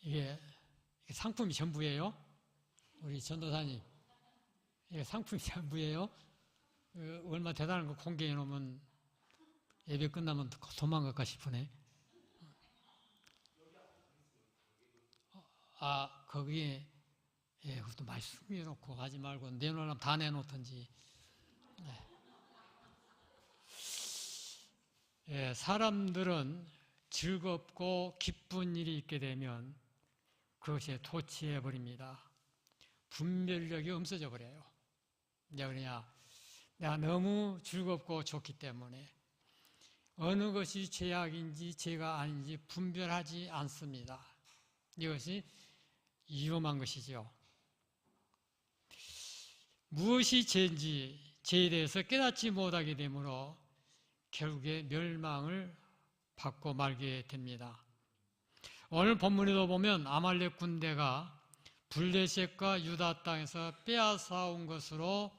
이게 상품이 전부예요. 우리 전도사님, 이게 상품이 전부예요. 얼마 대단한 거 공개해 놓으면 예배 끝나면 도망갈까 싶으네. 거기에 그것도 많이 숨겨놓고 가지 말고 내놓으려면 다 내놓던지. 사람들은 즐겁고 기쁜 일이 있게 되면 그것에 도취해 버립니다. 분별력이 없어져 버려요. 그러냐, 내가 너무 즐겁고 좋기 때문에 어느 것이 죄악인지 죄가 아닌지 분별하지 않습니다. 이것이 위험한 것이죠. 무엇이 죄인지 죄에 대해서 깨닫지 못하게 되므로 결국에 멸망을 받고 말게 됩니다. 오늘 본문에도 보면 아말렉 군대가 블레셋과 유다 땅에서 빼앗아온 것으로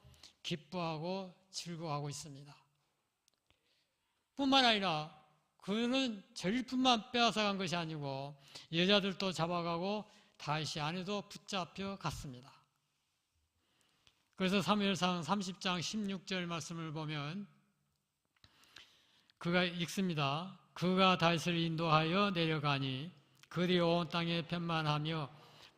기뻐하고 즐거워하고 있습니다. 뿐만 아니라 그는 전리품만 빼앗아간 것이 아니고 여자들도 잡아가고 다윗이 아내도 붙잡혀 갔습니다. 그래서 사무엘상 30장 16절 말씀을 보면 그가 읽습니다. 그가 다윗을 인도하여 내려가니 그들이 온 땅에 편만하며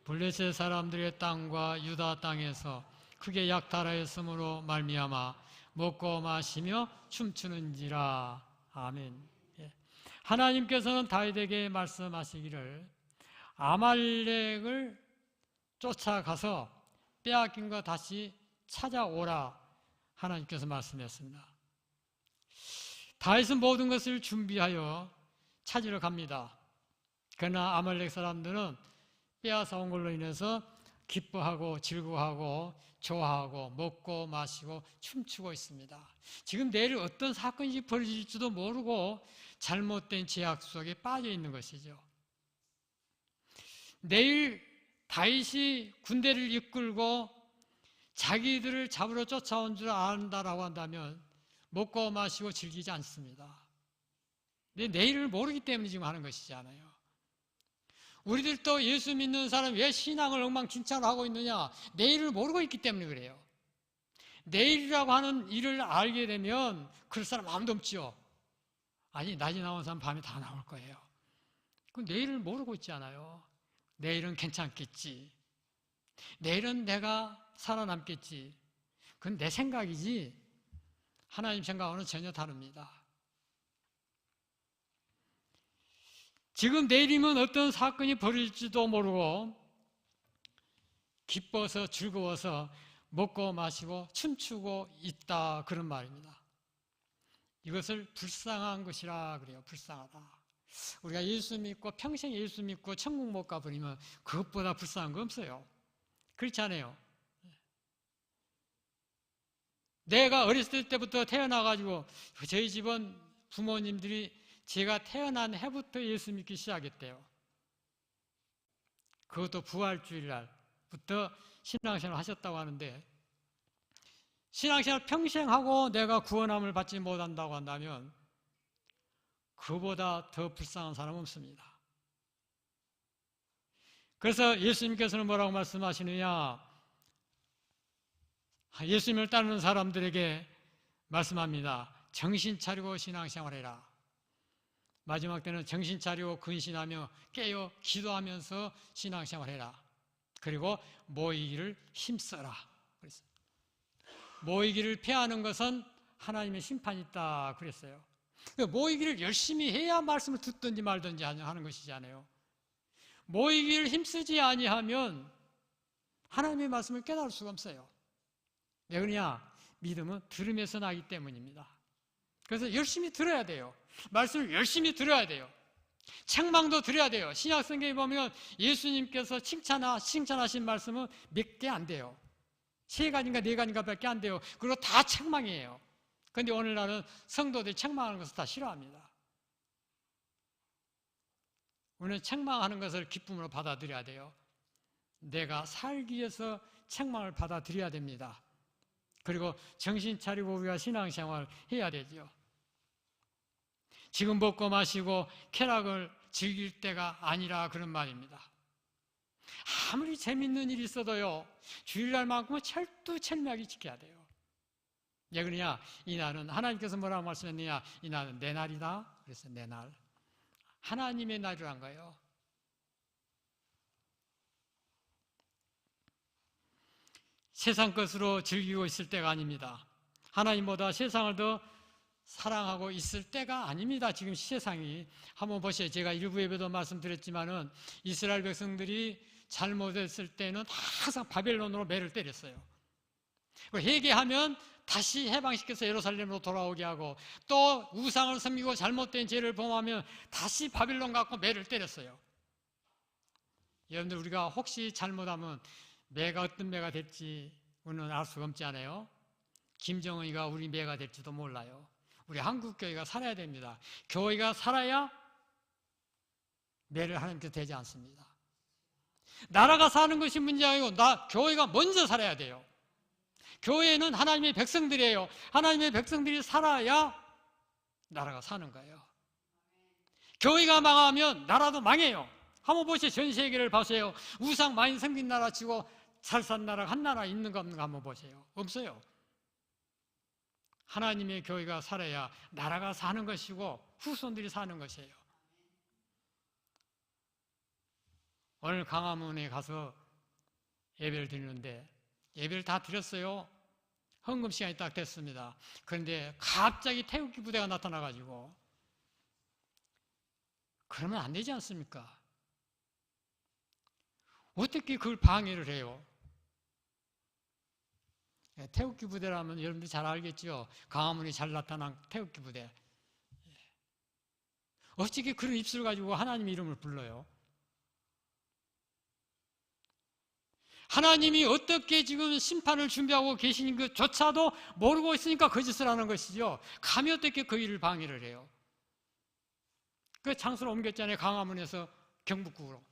블레셋 사람들의 땅과 유다 땅에서 크게 약탈하였으므로 말미암아 먹고 마시며 춤추는지라. 아멘. 하나님께서는 다윗에게 말씀하시기를 아말렉을 쫓아가서 빼앗긴 거 다시 찾아오라 하나님께서 말씀했습니다. 다윗은 모든 것을 준비하여 찾으러 갑니다. 그러나 아말렉 사람들은 빼앗아온 걸로 인해서 기뻐하고 즐거워하고 좋아하고 먹고 마시고 춤추고 있습니다. 지금 내일 어떤 사건이 벌어질지도 모르고 잘못된 죄악 속에 빠져 있는 것이죠. 내일 다윗이 군대를 이끌고 자기들을 잡으러 쫓아온 줄 안다라고 한다면 먹고 마시고 즐기지 않습니다. 근데 내일을 모르기 때문에 지금 하는 것이잖아요. 우리들도 예수 믿는 사람 왜 신앙을 엉망진창으로 하고 있느냐? 내일을 모르고 있기 때문에 그래요. 내일이라고 하는 일을 알게 되면 그럴 사람 아무도 없죠. 아니, 낮에 나온 사람 밤에 다 나올 거예요. 그럼 내일을 모르고 있잖아요. 내일은 괜찮겠지. 내일은 내가 살아남겠지. 그건 내 생각이지 하나님 생각과는 전혀 다릅니다. 지금 내일이면 어떤 사건이 벌어질지도 모르고 기뻐서 즐거워서 먹고 마시고 춤추고 있다, 그런 말입니다. 이것을 불쌍한 것이라 그래요. 불쌍하다. 우리가 예수 믿고 평생 예수 믿고 천국 못 가버리면 그것보다 불쌍한 거 없어요. 그렇지 않아요? 내가 어렸을 때부터 태어나가지고 저희 집은 부모님들이 제가 태어난 해부터 예수 믿기 시작했대요. 그것도 부활주일날부터 신앙생활 하셨다고 하는데, 신앙생활 평생 하고 내가 구원함을 받지 못한다고 한다면 그보다 더 불쌍한 사람은 없습니다. 그래서 예수님께서는 뭐라고 말씀하시느냐? 예수님을 따르는 사람들에게 말씀합니다. 정신 차리고 신앙생활해라. 마지막 때는 정신 차리고 근신하며 깨어 기도하면서 신앙생활해라. 그리고 모이기를 힘써라. 그랬습니다. 모이기를 피하는 것은 하나님의 심판이 있다 그랬어요. 모이기를 열심히 해야 말씀을 듣든지 말든지 하는 것이잖아요. 모이기를 힘쓰지 아니하면 하나님의 말씀을 깨달을 수가 없어요. 왜 그러냐? 믿음은 들음에서 나기 때문입니다. 그래서 열심히 들어야 돼요. 말씀을 열심히 들어야 돼요. 책망도 들어야 돼요. 신약성경에 보면 예수님께서 칭찬하신 말씀은 몇 개 안 돼요. 3가지인가 4가지인가 밖에 안 돼요. 그리고 다 책망이에요. 그런데 오늘날은 성도들이 책망하는 것을 다 싫어합니다. 우리는 책망하는 것을 기쁨으로 받아들여야 돼요. 내가 살기 위해서 책망을 받아들여야 됩니다. 그리고 정신 차리고 우리가 신앙생활 해야 되죠. 지금 먹고 마시고 쾌락을 즐길 때가 아니라 그런 말입니다. 아무리 재밌는 일이 있어도요, 주일날만큼은 철두철미하게 지켜야 돼요. 왜 그러냐? 이 날은 하나님께서 뭐라고 말씀했느냐? 이 날은 내 날이다. 그래서 내 날. 하나님의 날이란 거예요. 세상 것으로 즐기고 있을 때가 아닙니다. 하나님보다 세상을 더 사랑하고 있을 때가 아닙니다. 지금 세상이. 한번 보세요. 제가 일부 예배도 말씀드렸지만은 이스라엘 백성들이 잘못했을 때는 항상 바벨론으로 매를 때렸어요. 회개하면 다시 해방시켜서 예루살렘으로 돌아오게 하고, 또 우상을 섬기고 잘못된 죄를 범하면 다시 바벨론 갖고 매를 때렸어요. 여러분들, 우리가 혹시 잘못하면 매가 어떤 매가 될지 우리는 알 수가 없지 않아요? 김정은이가 우리 매가 될지도 몰라요. 우리 한국교회가 살아야 됩니다. 교회가 살아야 매를 하나님께서 되지 않습니다. 나라가 사는 것이 문제가 아니고 교회가 먼저 살아야 돼요. 교회는 하나님의 백성들이에요. 하나님의 백성들이 살아야 나라가 사는 거예요. 교회가 망하면 나라도 망해요. 한번 보세요. 전 세계를 보세요. 우상 많이 섬긴 나라 치고 잘 산 나라가 한 나라 있는 거 없는 거 한번 보세요. 없어요. 하나님의 교회가 살아야 나라가 사는 것이고 후손들이 사는 것이에요. 오늘 강화문에 가서 예배를 드리는데, 예배를 다 드렸어요. 헌금 시간이 딱 됐습니다. 그런데 갑자기 태극기 부대가 나타나가지고, 그러면 안 되지 않습니까? 어떻게 그걸 방해를 해요? 태극기 부대라면 여러분들 잘 알겠죠? 강화문에 잘 나타난 태극기 부대. 어떻게 그런 입술을 가지고 하나님 이름을 불러요? 하나님이 어떻게 지금 심판을 준비하고 계신 것조차도 모르고 있으니까 거짓을 하는 것이죠. 감히 어떻게 그 일을 방해를 해요? 그 장소를 옮겼잖아요. 강화문에서 경북국으로.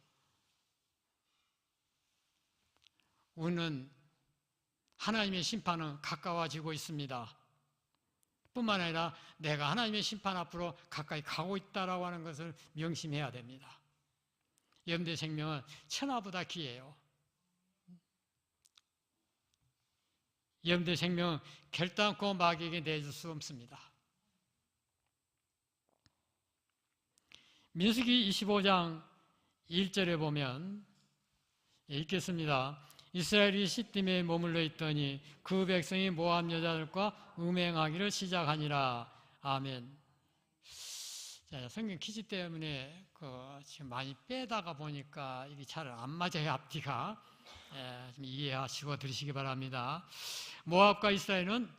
우리는 하나님의 심판은 가까워지고 있습니다. 뿐만 아니라 내가 하나님의 심판 앞으로 가까이 가고 있다라고 하는 것을 명심해야 됩니다. 여러분들의 생명은 천하보다 귀해요. 여러분들의 생명은 결단코 마귀에게 내줄 수 없습니다. 민수기 25장 1절에 보면 읽겠습니다. 이스라엘이 시딤에 머물러 있더니 그 백성이 모압 여자들과 음행하기를 시작하니라. 아멘. 자, 성경 퀴즈 때문에 지금 많이 빼다가 보니까 이게 잘 안 맞아요. 앞뒤가. 좀 이해하시고 들으시기 바랍니다. 모압과 이스라엘은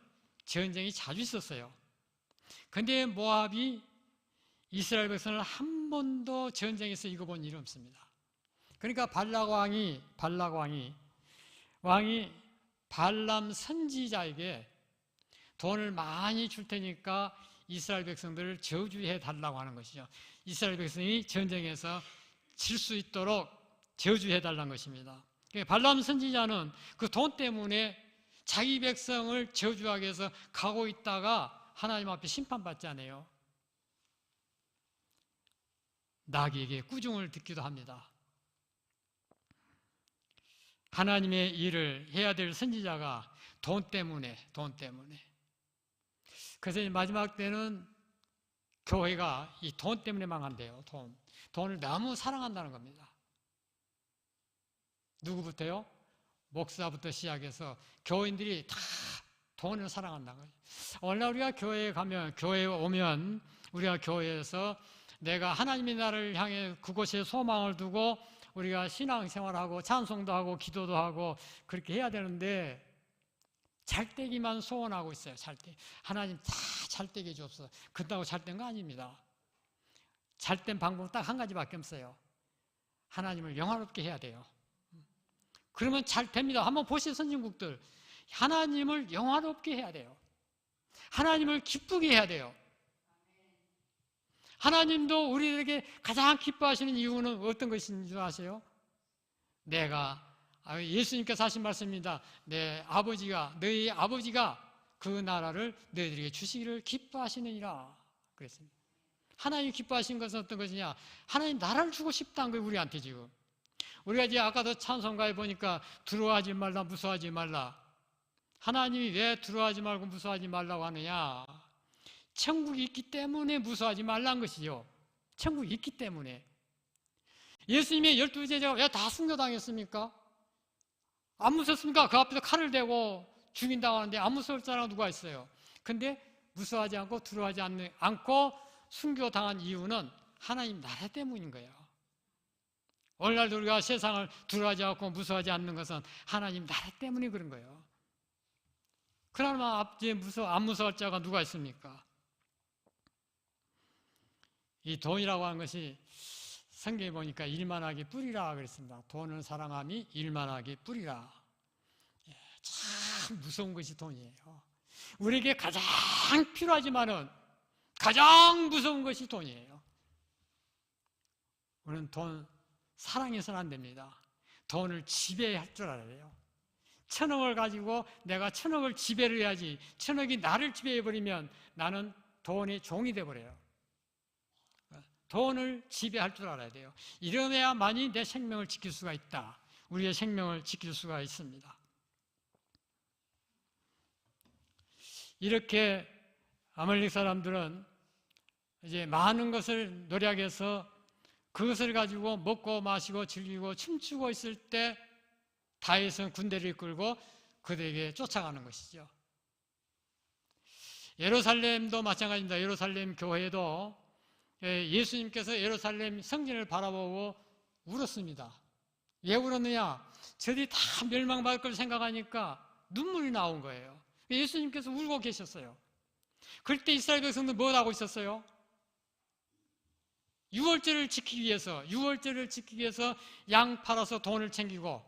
전쟁이 자주 있었어요. 근데 모압이 이스라엘 백성을 한 번도 전쟁에서 이겨본 일이 없습니다. 그러니까 발락 왕이 발람 선지자에게 돈을 많이 줄 테니까 이스라엘 백성들을 저주해 달라고 하는 것이죠. 이스라엘 백성이 전쟁에서 질 수 있도록 저주해 달라는 것입니다. 발람 선지자는 그 돈 때문에 자기 백성을 저주하기 위해서 가고 있다가 하나님 앞에 심판받잖아요. 나귀에게 꾸중을 듣기도 합니다. 하나님의 일을 해야 될 선지자가 돈 때문에. 그래서 마지막 때는 교회가 이 돈 때문에 망한대요. 돈을 너무 사랑한다는 겁니다. 누구부터요? 목사부터 시작해서 교인들이 다 돈을 사랑한다는 거예요. 오늘날 우리가 교회에 오면 우리가 교회에서 내가 하나님의 나라를 향해 그곳에 소망을 두고 우리가 신앙생활하고 찬송도 하고 기도도 하고 그렇게 해야 되는데 잘되기만 소원하고 있어요. 잘되. 하나님 다 잘되게 주옵소서. 그렇다고 잘된 거 아닙니다. 잘된 방법은 딱 한 가지밖에 없어요. 하나님을 영화롭게 해야 돼요. 그러면 잘 됩니다. 한번 보세요. 선진국들. 하나님을 영화롭게 해야 돼요. 하나님을 기쁘게 해야 돼요. 하나님도 우리에게 가장 기뻐하시는 이유는 어떤 것인 줄 아세요? 예수님께서 하신 말씀입니다. 너희 아버지가 그 나라를 너희들에게 주시기를 기뻐하시느니라 그랬습니다. 하나님 기뻐하신 것은 어떤 것이냐? 하나님 나라를 주고 싶다는 거예요. 우리한테 지금. 우리가 이제 아까도 찬송가에 보니까 두려워하지 말라, 무서워하지 말라. 하나님이 왜 두려워하지 말고 무서워하지 말라고 하느냐? 천국이 있기 때문에 무서워하지 말라는 것이죠. 천국이 있기 때문에. 예수님의 12제자가 왜 다 순교당했습니까? 안 무섭습니까? 그 앞에서 칼을 대고 죽인다고 하는데 안 무서울 사람은 누가 있어요? 근데 무서워하지 않고 두려워하지 않고 순교당한 이유는 하나님 나라 때문인 거예요. 오늘날도 우리가 세상을 두려워하지 않고 무서워하지 않는 것은 하나님 나라 때문에 그런 거예요. 그러나 앞뒤에 안 무서울 자가 누가 있습니까? 이 돈이라고 하는 것이 성경에 보니까 일만하게 뿌리라 그랬습니다. 돈을 사랑함이 일만하게 뿌리라. 참 무서운 것이 돈이에요. 우리에게 가장 필요하지만은 가장 무서운 것이 돈이에요. 우리는 돈 사랑해서는 안 됩니다. 돈을 지배할 줄 알아야 돼요. 1,000억을 가지고 내가 1,000억을 지배를 해야지 1,000억이 나를 지배해버리면 나는 돈의 종이 돼버려요. 돈을 지배할 줄 알아야 돼요. 이러면야만이 내 생명을 지킬 수가 있다. 우리의 생명을 지킬 수가 있습니다. 이렇게 아말렉 사람들은 이제 많은 것을 노력해서 그것을 가지고 먹고 마시고 즐기고 춤추고 있을 때 다윗은 군대를 이끌고 그들에게 쫓아가는 것이죠. 예루살렘도 마찬가지입니다. 예루살렘 교회도 예수님께서 예루살렘 성전을 바라보고 울었습니다. 왜 울었느냐? 저들이 다 멸망받을 걸 생각하니까 눈물이 나온 거예요. 예수님께서 울고 계셨어요. 그럴 때 이스라엘 백성들 뭘 하고 있었어요? 유월절을 지키기 위해서 양 팔아서 돈을 챙기고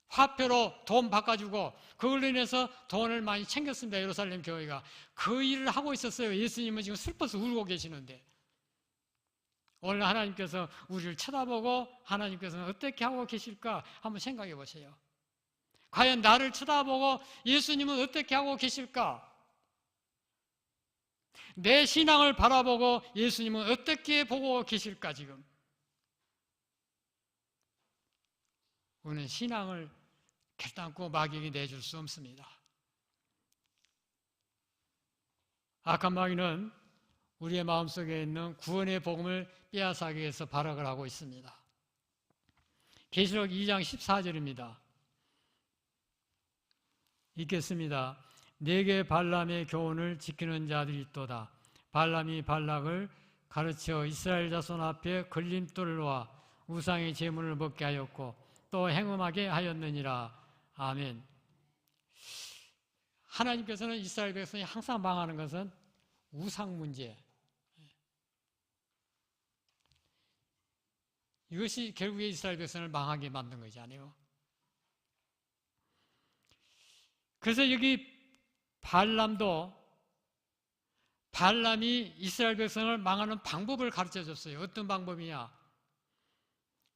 화폐로 돈 바꿔주고 그걸로 인해서 돈을 많이 챙겼습니다. 예루살렘 교회가 그 일을 하고 있었어요. 예수님은 지금 슬퍼서 울고 계시는데 오늘 하나님께서 우리를 쳐다보고 하나님께서는 어떻게 하고 계실까 한번 생각해 보세요. 과연 나를 쳐다보고 예수님은 어떻게 하고 계실까? 내 신앙을 바라보고 예수님은 어떻게 보고 계실까 지금? 우리는 신앙을 결단코 마귀에게 내줄 수 없습니다. 악한 마귀는 우리의 마음속에 있는 구원의 복음을 빼앗아가기 위해서 발악을 하고 있습니다. 계시록 2장 14절입니다. 읽겠습니다. 네게 발람의 교훈을 지키는 자들이 있도다. 발람이 발락을 가르쳐 이스라엘 자손 앞에 걸림돌을 놓아 우상의 제물을 먹게 하였고 또 행음하게 하였느니라. 아멘. 하나님께서는 이스라엘 백성이 항상 망하는 것은 우상 문제, 이것이 결국에 이스라엘 백성을 망하게 만든 거잖아요. 그래서 여기 발람이 이스라엘 백성을 망하는 방법을 가르쳐 줬어요. 어떤 방법이냐?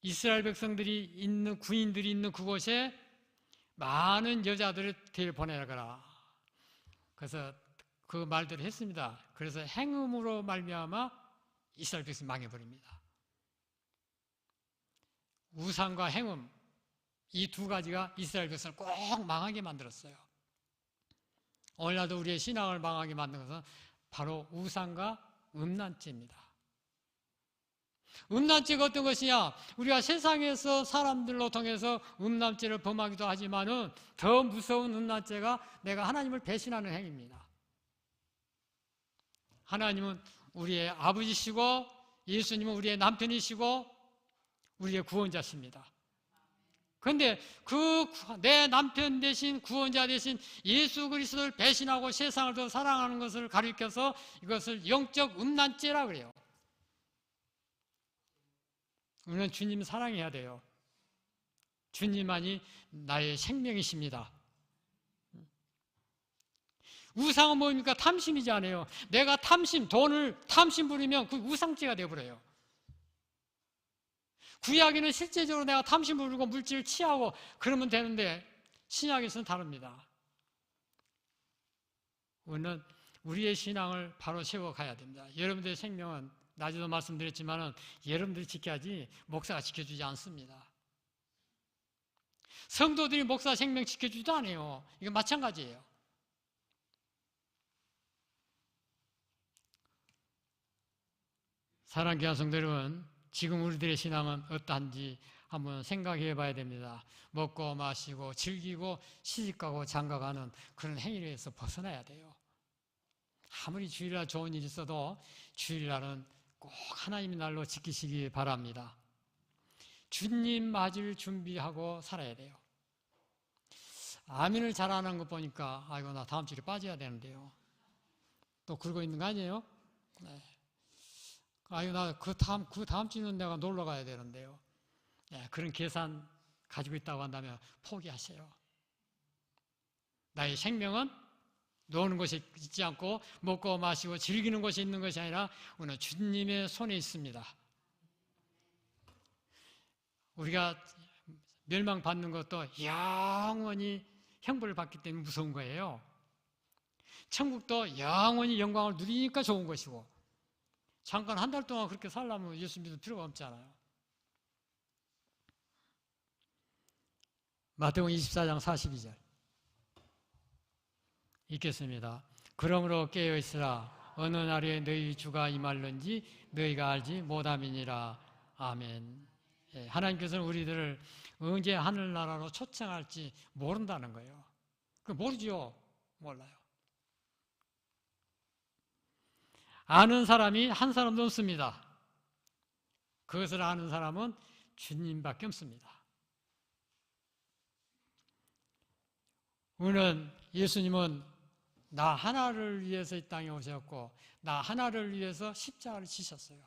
이스라엘 백성들이 있는 군인들이 있는 그곳에 많은 여자들을 데려보내라. 그래서 그 말들을 했습니다. 그래서 행음으로 말미암아 이스라엘 백성이 망해버립니다. 우상과 행음, 이 두 가지가 이스라엘 백성을 꼭 망하게 만들었어요. 오늘날도 우리의 신앙을 망하게 만든 것은 바로 우상과 음란죄입니다. 음란죄가 어떤 것이냐? 우리가 세상에서 사람들로 통해서 음란죄를 범하기도 하지만은 더 무서운 음란죄가 내가 하나님을 배신하는 행위입니다. 하나님은 우리의 아버지시고 예수님은 우리의 남편이시고 우리의 구원자십니다. 그런데 그 내 남편 대신 구원자 대신 예수 그리스도를 배신하고 세상을 더 사랑하는 것을 가리켜서 이것을 영적 음란죄라 그래요. 우리는 주님 사랑해야 돼요. 주님만이 나의 생명이십니다. 우상은 뭡니까? 탐심이지 않아요. 내가 돈을 탐심 부리면 그 우상죄가 되어버려요. 구약에는 실제적으로 내가 탐심 부리고 물질을 취하고 그러면 되는데 신약에서는 다릅니다. 우리는 우리의 신앙을 바로 세워가야 됩니다. 여러분들의 생명은 낮에도 말씀드렸지만 여러분들이 지켜야지 목사가 지켜주지 않습니다. 성도들이 목사 생명 지켜주지도 않아요. 이거 마찬가지예요. 사랑하는 귀한 성도 여러분, 지금 우리들의 신앙은 어떠한지 한번 생각해 봐야 됩니다. 먹고 마시고 즐기고 시집가고 장가가는 그런 행위에서 벗어나야 돼요. 아무리 주일날 좋은 일이 있어도 주일날은 꼭 하나님의 날로 지키시기 바랍니다. 주님 맞을 준비하고 살아야 돼요. 아멘을 잘 안 하는 거 보니까 아이고 나 다음 주에 빠져야 되는데요. 또 그러고 있는 거 아니에요? 네. 아이고 나 그 다음 주는 내가 놀러 가야 되는데요. 네, 그런 계산 가지고 있다고 한다면 포기하세요. 나의 생명은 노는 것이 있지 않고 먹고 마시고 즐기는 것이 있는 것이 아니라 오늘 주님의 손에 있습니다. 우리가 멸망받는 것도 영원히 형벌을 받기 때문에 무서운 거예요. 천국도 영원히 영광을 누리니까 좋은 것이고, 잠깐 한 달 동안 그렇게 살려면 예수 믿을 필요가 없잖아요. 마태복음 24장 42절 읽겠습니다. 그러므로 깨어있으라. 어느 날에 너희 주가 임할는지 너희가 알지 못함이니라. 아멘. 하나님께서는 우리들을 언제 하늘나라로 초청할지 모른다는 거예요. 그 모르죠. 몰라요. 아는 사람이 한 사람도 없습니다. 그것을 아는 사람은 주님밖에 없습니다. 우리는 예수님은 나 하나를 위해서 이 땅에 오셨고 나 하나를 위해서 십자가를 지셨어요.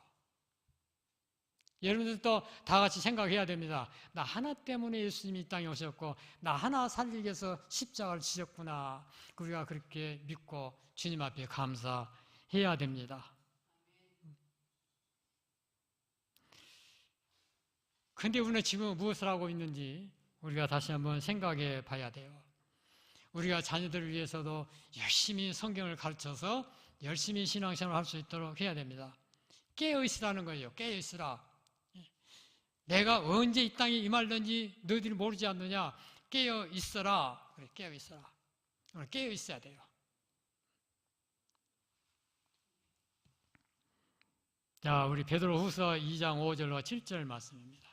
여러분들도 다 같이 생각해야 됩니다. 나 하나 때문에 예수님이 이 땅에 오셨고 나 하나 살리기 위해서 십자가를 지셨구나. 우리가 그렇게 믿고 주님 앞에 감사해야 됩니다. 그런데 우리는 지금 무엇을 하고 있는지 우리가 다시 한번 생각해 봐야 돼요. 우리가 자녀들을 위해서도 열심히 성경을 가르쳐서 열심히 신앙생활을 할 수 있도록 해야 됩니다. 깨어있으라는 거예요. 깨어있으라. 내가 언제 이 땅에 임할는지 너희들이 모르지 않느냐. 깨어있어라. 그래, 깨어있어라. 오늘 깨어있어야 돼요. 자, 우리 베드로후서 2장 5절로 7절 말씀입니다.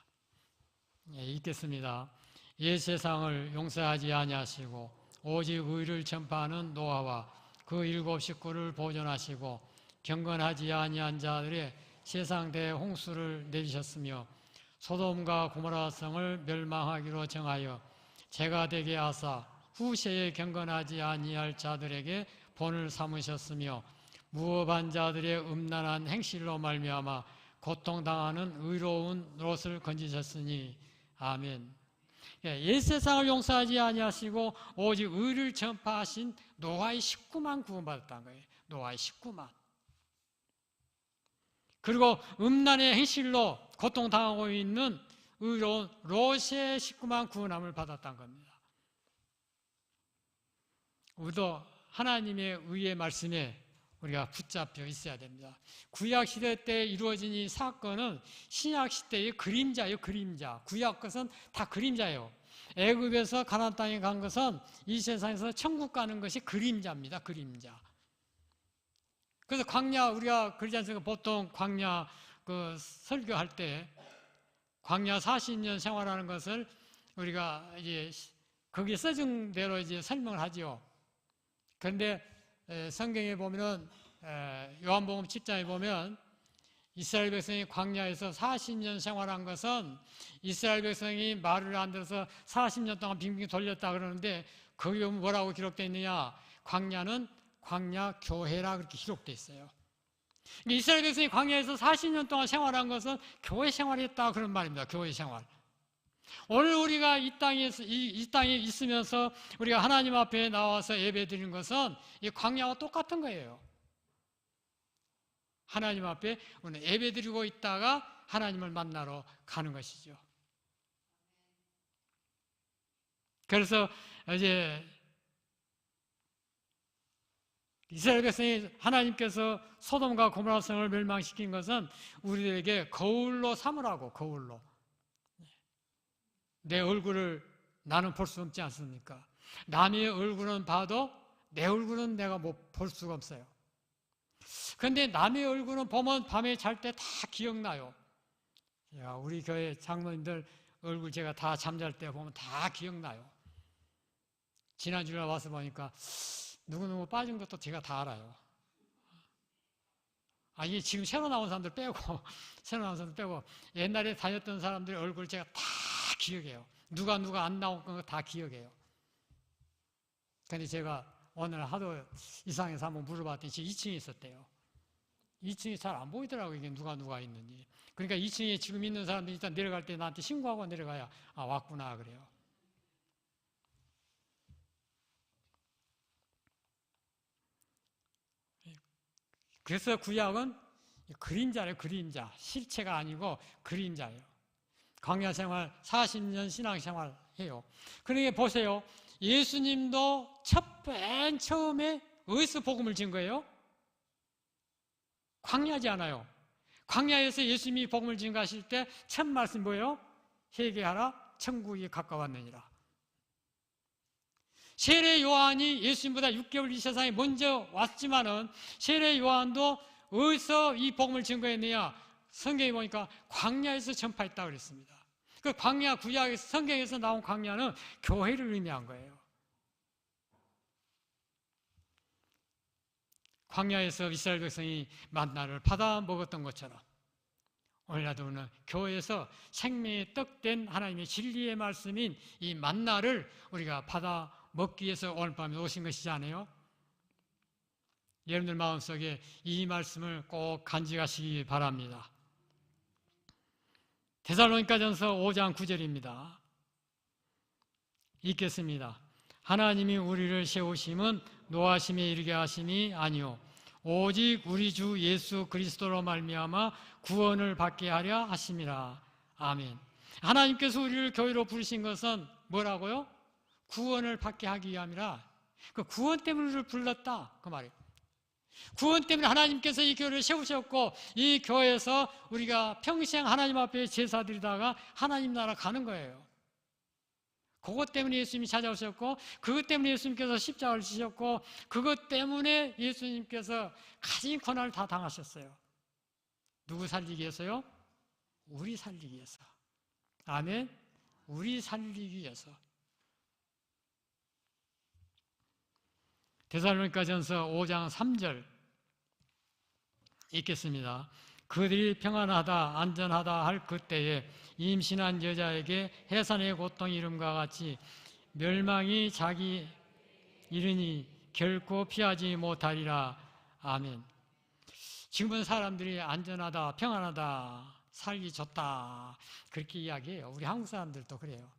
읽겠습니다. 옛 세상을 용서하지 아니하시고 오직 의를 전파하는 노아와 그 7 식구를 보존하시고 경건하지 아니한 자들의 세상 대홍수를 내리셨으며 소돔과 고모라 성을 멸망하기로 정하여 재가 되게 하사 후세에 경건하지 아니할 자들에게 본을 삼으셨으며 무업한 자들의 음란한 행실로 말미암아 고통당하는 의로운 롯을 건지셨으니 아멘. 옛 세상을 용서하지 아니하시고 오직 의를 전파하신 노아의 식구만 구원받았다는 거예요. 노아의 식구만. 그리고 음란의 행실로 고통당하고 있는 의로운 롯의 식구만 구원함을 받았다는 겁니다. 우리도 하나님의 의의 말씀에 우리가 붙잡혀 있어야 됩니다. 구약시대 때 이루어진 이 사건은 신약시대의 그림자예요. 그림자. 구약 것은 다 그림자예요. 애굽에서 가나안 땅에 간 것은 이 세상에서 천국 가는 것이 그림자입니다. 그림자. 그래서 광야, 우리가 그러지 않습니까? 보통 광야 그 설교할 때 광야 40년 생활하는 것을 우리가 이제 거기에 써진 대로 이제 설명을 하죠. 그런데 성경에 보면은 요한복음 7장에 보면 이스라엘 백성이 광야에서 40년 생활한 것은 이스라엘 백성이 말을 안 들어서 40년 동안 빙빙 돌렸다 그러는데 거기 보면 뭐라고 기록되어 있느냐? 광야는 광야 교회라 그렇게 기록되어 있어요. 이스라엘 백성이 광야에서 40년 동안 생활한 것은 교회 생활했다 그런 말입니다. 교회 생활. 오늘 우리가 이 땅에 있으면서 우리가 하나님 앞에 나와서 예배 드리는 것은 이 광야와 똑같은 거예요. 하나님 앞에 오늘 예배 드리고 있다가 하나님을 만나러 가는 것이죠. 그래서 이제 이스라엘 백성이 하나님께서 소돔과 고모라 성을 멸망시킨 것은 우리에게 거울로 삼으라고, 거울로. 내 얼굴을 나는 볼 수 없지 않습니까? 남의 얼굴은 봐도 내 얼굴은 내가 볼 수가 없어요. 그런데 남의 얼굴은 보면 밤에 잘 때 다 기억나요. 야, 우리 교회 장로님들 얼굴 제가 다 잠잘 때 보면 다 기억나요. 지난주에 와서 보니까 누구누구 빠진 것도 제가 다 알아요. 이게 지금 새로 나온 사람들 빼고, 새로 나온 사람들 빼고, 옛날에 다녔던 사람들의 얼굴 제가 다 기억해요. 누가 안 나온 거 다 기억해요. 근데 제가 오늘 하도 이상해서 한번 물어봤더니 2층에 있었대요. 2층이 잘 안 보이더라고요. 이게 누가 있는지. 그러니까 2층에 지금 있는 사람들이 일단 내려갈 때 나한테 신고하고 내려가야, 왔구나, 그래요. 그래서 구약은 그림자래요, 그림자. 실체가 아니고 그림자예요. 광야 생활, 40년 신앙 생활 해요. 그러니까 보세요. 예수님도 맨 처음에 어디서 복음을 진 거예요? 광야지 않아요. 광야에서 예수님이 복음을 증거하실 때 첫 말씀이 뭐예요? 회개하라, 천국이 가까웠느니라. 세례 요한이 예수님보다 6개월 이 세상에 먼저 왔지만은 세례 요한도 어디서 이 복음을 증거했느냐? 성경에 보니까 광야에서 전파했다고 그랬습니다. 그 광야, 구약에서, 성경에서 나온 광야는 교회를 의미한 거예요. 광야에서 이스라엘 백성이 만나를 받아 먹었던 것처럼 오늘날도 우리는 교회에서 생명의 떡된 하나님의 진리의 말씀인 이 만나를 우리가 받아 먹기 위해서 오늘 밤에 오신 것이지 않아요? 여러분들 마음속에 이 말씀을 꼭 간직하시기 바랍니다. 데살로니가전서 5장 9절입니다. 읽겠습니다. 하나님이 우리를 세우심은 노하심에 이르게 하심이 아니요 오직 우리 주 예수 그리스도로 말미암아 구원을 받게 하려 하심이라. 아멘. 하나님께서 우리를 교회로 부르신 것은 뭐라고요? 구원을 받게 하기 위함이라. 그 구원 때문에 우리를 불렀다, 그 말이에요. 구원 때문에 하나님께서 이 교회를 세우셨고 이 교회에서 우리가 평생 하나님 앞에 제사드리다가 하나님 나라 가는 거예요. 그것 때문에 예수님이 찾아오셨고 그것 때문에 예수님께서 십자가를 지셨고 그것 때문에 예수님께서 가진 고난을 다 당하셨어요. 누구 살리기 위해서요? 우리 살리기 위해서. 아멘. 우리 살리기 위해서. 데살로니가전서 5장 3절 읽겠습니다. 그들이 평안하다 안전하다 할 그때에 임신한 여자에게 해산의 고통이 이름과 같이 멸망이 자기 이르니 결코 피하지 못하리라. 아멘. 지금은 사람들이 안전하다 평안하다 살기 좋다 그렇게 이야기해요. 우리 한국 사람들도 그래요.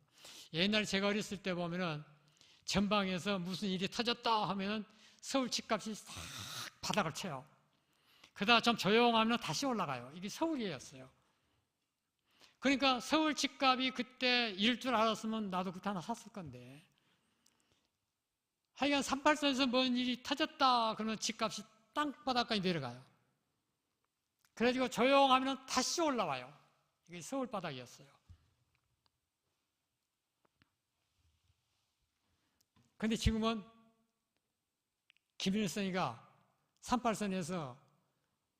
옛날에 제가 어렸을 때 보면은 전방에서 무슨 일이 터졌다 하면 서울 집값이 싹 바닥을 쳐요. 그러다 좀 조용하면 다시 올라가요. 이게 서울이었어요. 그러니까 서울 집값이 그때 이럴 줄 알았으면 나도 그때 하나 샀을 건데 하여간 38선에서 뭔 일이 터졌다 그러면 집값이 땅바닥까지 내려가요. 그래가지고 조용하면 다시 올라와요. 이게 서울 바닥이었어요. 근데 지금은 김일성이가 38선에서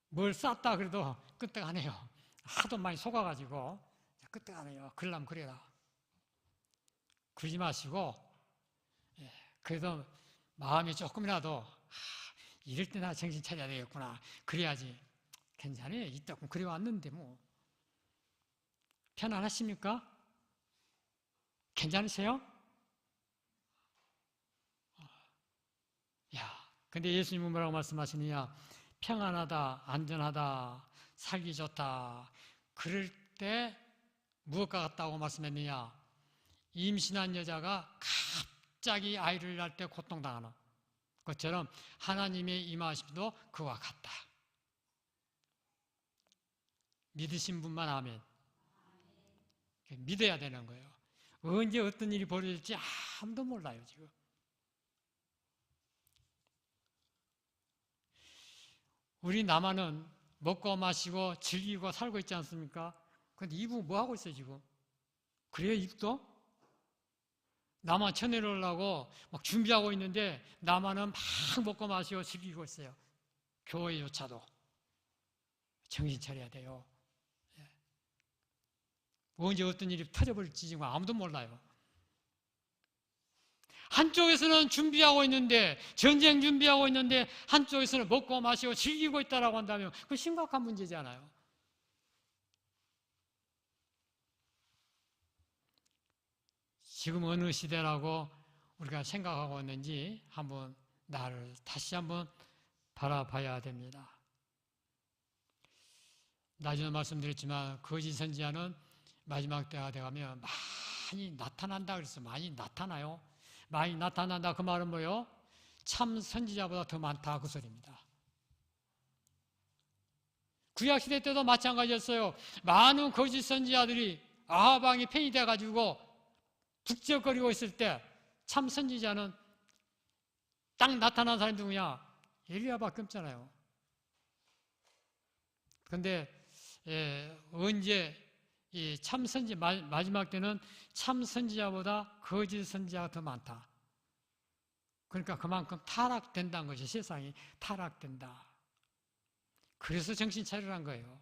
뭘 쌌다 그래도 끄떡 안 해요. 하도 많이 속아가지고 끄떡 안 해요. 그러려면 그래라. 그러지 마시고 그래도 마음이 조금이라도 이럴 때 나 정신 차려야 되겠구나. 그래야지. 괜찮아요. 이따금 그래 왔는데 뭐. 편안하십니까? 괜찮으세요? 근데 예수님은 뭐라고 말씀하시느냐? 평안하다, 안전하다, 살기 좋다. 그럴 때 무엇과 같다고 말씀했느냐? 임신한 여자가 갑자기 아이를 낳을 때 고통당하는 것처럼 하나님의 임하심도 그와 같다. 믿으신 분만 아멘. 믿어야 되는 거예요. 언제 어떤 일이 벌어질지 아무도 몰라요, 지금. 우리 남한은 먹고 마시고 즐기고 살고 있지 않습니까? 근데 이북 뭐 하고 있어요, 지금? 그래요, 이북도? 나만 쳐내려고 막 준비하고 있는데 나만은 막 먹고 마시고 즐기고 있어요. 교회조차도 정신 차려야 돼요. 언제 어떤 일이 터져버릴지 지금 아무도 몰라요. 한쪽에서는 준비하고 있는데, 전쟁 준비하고 있는데 한쪽에서는 먹고 마시고 즐기고 있다라고 한다면 그건 심각한 문제잖아요. 지금 어느 시대라고 우리가 생각하고 있는지 한번 나를 다시 한번 바라봐야 됩니다. 나중에 말씀드렸지만 거짓 선지자는 마지막 때가 되면 많이 나타난다 그랬어요. 많이 나타나요. 많이 나타난다 그 말은 뭐예요? 참 선지자보다 더 많다 그 소리입니다. 구약시대 때도 마찬가지였어요. 많은 거짓 선지자들이 아합 왕이 폐위 돼가지고 북적거리고 있을 때 참 선지자는 딱 나타난 사람이 누구냐? 엘리야밖에 없잖아요. 그런데 언제 이 참 선지 마지막 때는 참 선지자보다 거짓 선지자가 더 많다. 그러니까 그만큼 타락된다는 것이, 세상이 타락된다. 그래서 정신 차리라는 거예요.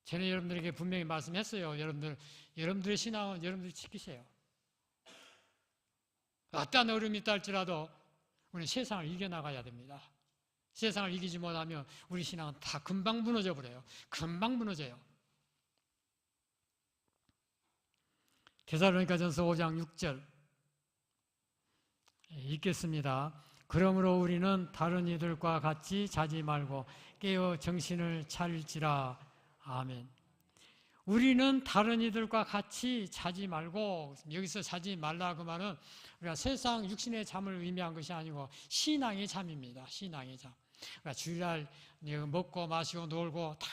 저는 여러분들에게 분명히 말씀했어요. 여러분들의 신앙은 여러분들이 지키세요. 어떠한 어려움이 있다 할지라도 우리는 세상을 이겨나가야 됩니다. 세상을 이기지 못하면 우리 신앙은 다 금방 무너져 버려요. 금방 무너져요. 데살로니가전서 5장 6절 읽겠습니다. 그러므로 우리는 다른 이들과 같이 자지 말고 깨어 정신을 차릴지라. 아멘. 우리는 다른 이들과 같이 자지 말고, 여기서 자지 말라 그 말은 우리가 세상 육신의 잠을 의미한 것이 아니고 신앙의 잠입니다. 신앙의 잠. 그러니까 주일날 먹고 마시고 놀고 다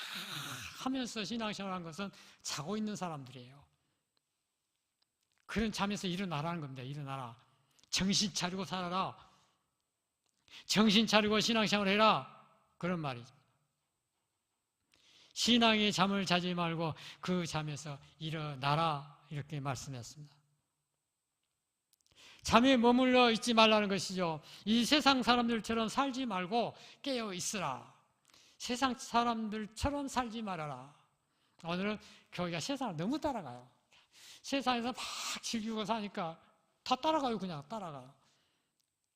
하면서 신앙생활한 것은 자고 있는 사람들이에요. 그런 잠에서 일어나라는 겁니다. 일어나라. 정신 차리고 살아라. 정신 차리고 신앙생활 해라. 그런 말이죠. 신앙의 잠을 자지 말고 그 잠에서 일어나라 이렇게 말씀했습니다. 잠에 머물러 있지 말라는 것이죠. 이 세상 사람들처럼 살지 말고 깨어 있으라. 세상 사람들처럼 살지 말아라. 오늘은 교회가 세상을 너무 따라가요. 세상에서 막 즐기고 사니까 다 따라가요. 그냥 따라가.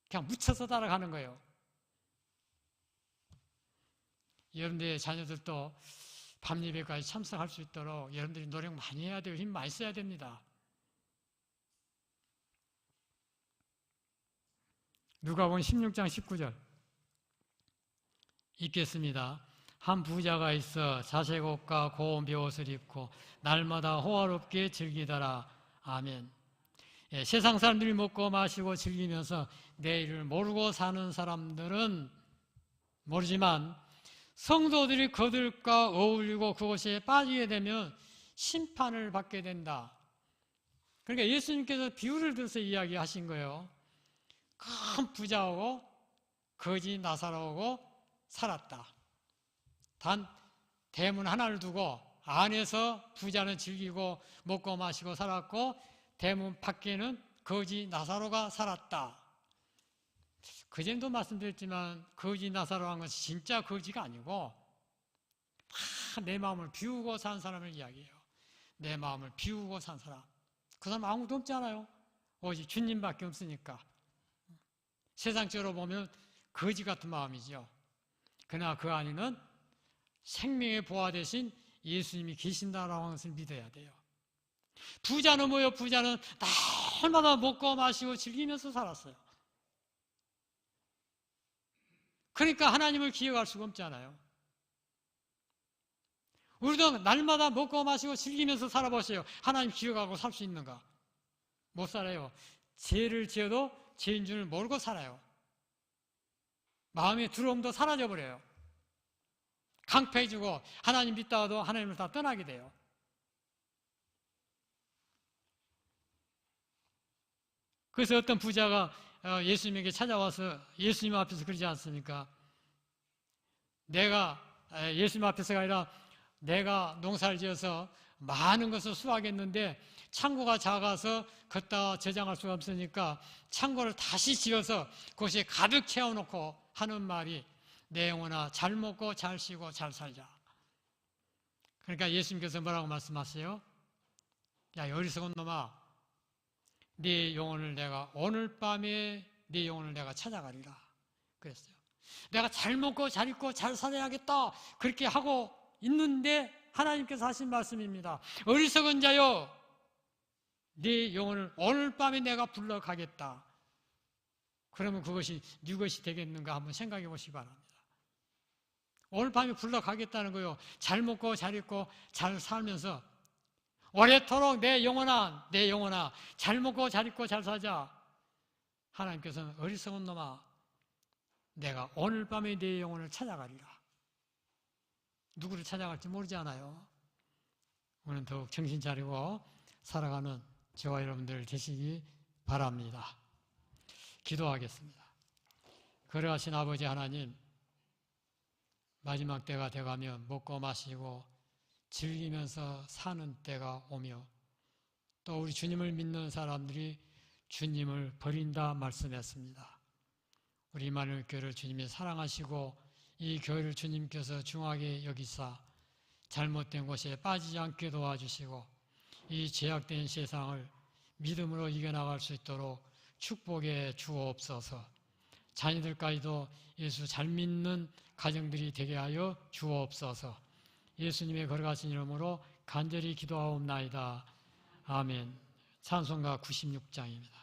그냥 묻혀서 따라가는 거예요. 여러분들의 자녀들도 밤예배까지 참석할 수 있도록 여러분들이 노력 많이 해야 돼요. 힘 많이 써야 됩니다. 누가복음 16장 19절 읽겠습니다. 한 부자가 있어 자색 옷과 고운 벼옷을 입고 날마다 호화롭게 즐기더라. 아멘. 세상 사람들이 먹고 마시고 즐기면서 내일을 모르고 사는 사람들은 모르지만 성도들이 그들과 어울리고 그곳에 빠지게 되면 심판을 받게 된다. 그러니까 예수님께서 비유를 들어서 이야기하신 거예요. 큰 부자하고 거지 나사로하고 살았다. 단 대문 하나를 두고 안에서 부자는 즐기고 먹고 마시고 살았고 대문 밖에는 거지 나사로가 살았다. 그전에도 말씀드렸지만 거지 나사로란 것이 진짜 거지가 아니고 내 마음을 비우고 산 사람을 이야기해요. 내 마음을 비우고 산 사람. 그 사람 아무도 없잖아요. 오직 주님밖에 없으니까. 세상적으로 보면 거지 같은 마음이죠. 그러나 그 안에는 생명의 보화 대신 예수님이 계신다라는 것을 믿어야 돼요. 부자는 뭐예요? 부자는 날마다 먹고 마시고 즐기면서 살았어요. 그러니까 하나님을 기억할 수가 없잖아요. 우리도 날마다 먹고 마시고 즐기면서 살아보세요. 하나님 기억하고 살 수 있는가? 못 살아요. 죄를 지어도 죄인 줄을 모르고 살아요. 마음의 두려움도 사라져버려요. 강패해지고 하나님 믿다가도 하나님을 다 떠나게 돼요. 그래서 어떤 부자가 예수님에게 찾아와서 예수님 앞에서 그러지 않습니까? 내가 예수님 앞에서가 아니라 내가 농사를 지어서 많은 것을 수확했는데 창고가 작아서 걷다 저장할 수가 없으니까 창고를 다시 지어서 그것이 가득 채워놓고 하는 말이 내 영혼아 잘 먹고 잘 쉬고 잘 살자. 그러니까 예수님께서 뭐라고 말씀하세요? 야 어리석은 놈아, 네 영혼을 내가 오늘 밤에 네 영혼을 내가 찾아가리라 그랬어요. 내가 잘 먹고 잘 입고 잘 살아야겠다 그렇게 하고 있는데 하나님께서 하신 말씀입니다. 어리석은 자여, 네 영혼을 오늘 밤에 내가 불러가겠다. 그러면 그것이 네 것이 되겠는가 한번 생각해 보시기 바랍니다. 오늘 밤에 불러가겠다는 거요. 잘 먹고 잘 입고 잘 살면서 오래도록 내 영혼아 잘 먹고 잘 입고 잘 살자. 하나님께서는 어리석은 놈아, 내가 오늘 밤에 내 영혼을 찾아가리라. 누구를 찾아갈지 모르지 않아요. 오늘 더욱 정신 차리고 살아가는 저와 여러분들 되시기 바랍니다. 기도하겠습니다. 거룩하신 아버지 하나님, 마지막 때가 돼가면 먹고 마시고 즐기면서 사는 때가 오며 또 우리 주님을 믿는 사람들이 주님을 버린다 말씀했습니다. 우리 이마누엘 교회를 주님이 사랑하시고 이 교회를 주님께서 중하게 여기사 잘못된 곳에 빠지지 않게 도와주시고 이 죄악된 세상을 믿음으로 이겨나갈 수 있도록 축복해 주옵소서. 자녀들까지도 예수 잘 믿는 가정들이 되게 하여 주옵소서. 예수님의 거룩하신 이름으로 간절히 기도하옵나이다. 아멘. 찬송가 96장입니다.